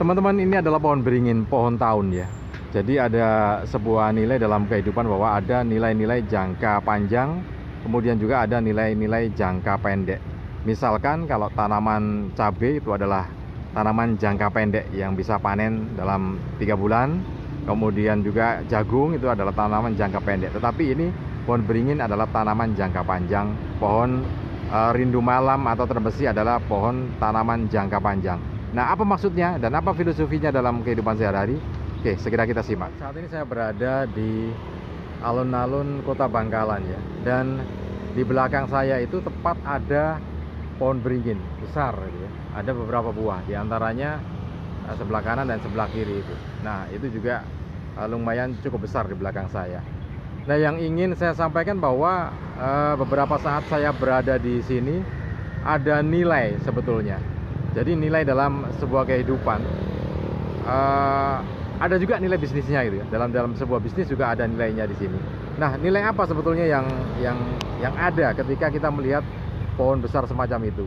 Teman-teman, ini adalah pohon beringin, pohon tahun ya. Jadi ada sebuah nilai dalam kehidupan bahwa ada nilai-nilai jangka panjang, kemudian juga ada nilai-nilai jangka pendek. Misalkan kalau tanaman cabai itu adalah tanaman jangka pendek yang bisa panen dalam 3 bulan. Kemudian juga jagung itu adalah tanaman jangka pendek. Tetapi ini pohon beringin adalah tanaman jangka panjang. Pohon rindu malam atau terbesi adalah pohon tanaman jangka panjang. Nah, apa maksudnya dan apa filosofinya dalam kehidupan sehari-hari? Oke, segera kita simak. Saat ini saya berada di alun-alun Kota Bangkalan ya. Dan di belakang saya itu tepat ada pohon beringin besar gitu ya. Ada beberapa buah, di antaranya sebelah kanan dan sebelah kiri itu. Nah, itu juga lumayan cukup besar di belakang saya. Nah, yang ingin saya sampaikan bahwa beberapa saat saya berada di sini ada nilai sebetulnya. Jadi nilai dalam sebuah kehidupan, ada juga nilai bisnisnya gitu ya. Dalam sebuah bisnis juga ada nilainya di sini. Nah, nilai apa sebetulnya yang ada ketika kita melihat pohon besar semacam itu?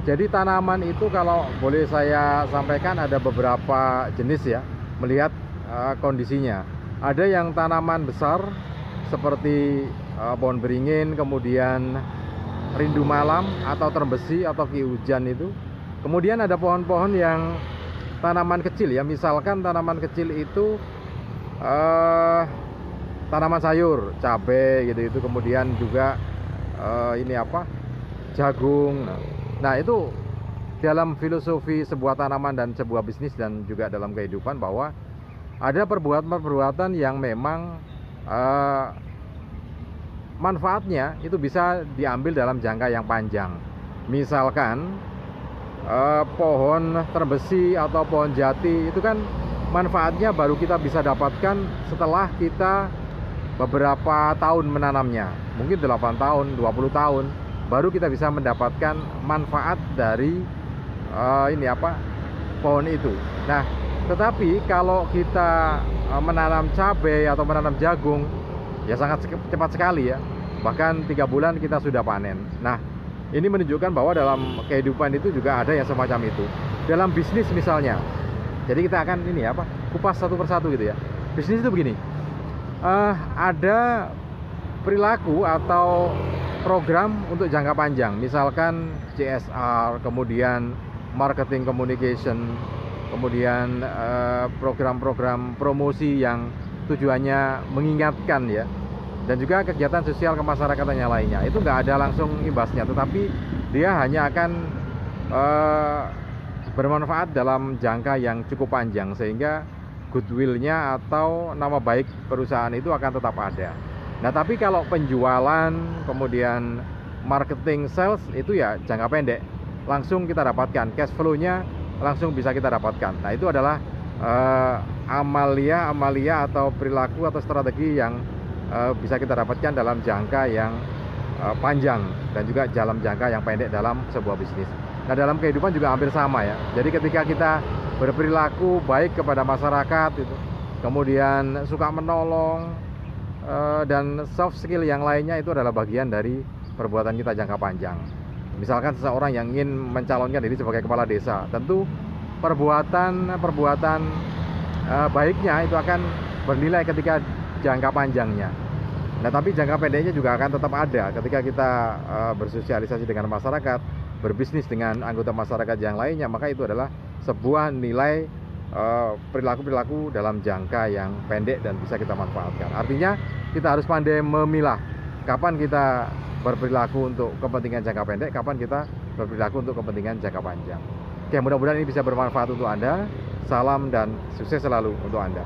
Jadi tanaman itu kalau boleh saya sampaikan ada beberapa jenis ya, melihat kondisinya. Ada yang tanaman besar seperti pohon beringin, kemudian rindu malam atau terbesi atau ki hujan itu. Kemudian ada pohon-pohon yang tanaman kecil ya, misalkan tanaman kecil itu tanaman sayur, cabai gitu itu, kemudian juga ini apa? Jagung. Nah, itu dalam filosofi sebuah tanaman dan sebuah bisnis dan juga dalam kehidupan bahwa ada perbuatan-perbuatan yang memang manfaatnya itu bisa diambil dalam jangka yang panjang. Misalkan pohon terbesi atau pohon jati itu kan manfaatnya baru kita bisa dapatkan setelah kita beberapa tahun menanamnya, mungkin 8 tahun, 20 tahun baru kita bisa mendapatkan manfaat dari pohon itu. Nah, tetapi kalau kita menanam cabai atau menanam jagung ya sangat cepat sekali ya, bahkan 3 bulan kita sudah panen. Nah, ini menunjukkan bahwa dalam kehidupan itu juga ada yang semacam itu. Dalam bisnis misalnya, jadi kita akan kupas satu persatu gitu ya. Bisnis itu begini, ada perilaku atau program untuk jangka panjang, misalkan CSR, kemudian marketing communication, kemudian program-program promosi yang tujuannya mengingatkan ya, dan juga kegiatan sosial kemasyarakatan yang lainnya. Itu nggak ada langsung imbasnya, tetapi dia hanya akan bermanfaat dalam jangka yang cukup panjang, sehingga goodwill-nya atau nama baik perusahaan itu akan tetap ada. Nah, tapi kalau penjualan, kemudian marketing, sales itu ya jangka pendek, langsung kita dapatkan, cash flow-nya langsung bisa kita dapatkan. Nah, itu adalah amalia atau perilaku atau strategi yang bisa kita dapatkan dalam jangka yang panjang dan juga dalam jangka yang pendek dalam sebuah bisnis. Nah, dalam kehidupan juga hampir sama ya. Jadi ketika kita berperilaku baik kepada masyarakat itu, kemudian suka menolong dan soft skill yang lainnya, itu adalah bagian dari perbuatan kita jangka panjang. Misalkan seseorang yang ingin mencalonkan diri sebagai kepala desa, tentu perbuatan baiknya itu akan bernilai ketika jangka panjangnya. Nah, tapi jangka pendeknya juga akan tetap ada ketika kita bersosialisasi dengan masyarakat, berbisnis dengan anggota masyarakat yang lainnya, maka itu adalah sebuah nilai perilaku-perilaku dalam jangka yang pendek dan bisa kita manfaatkan. Artinya kita harus pandai memilah kapan kita berperilaku untuk kepentingan jangka pendek, kapan kita berperilaku untuk kepentingan jangka panjang. Oke, mudah-mudahan ini bisa bermanfaat untuk Anda. Salam dan sukses selalu untuk Anda.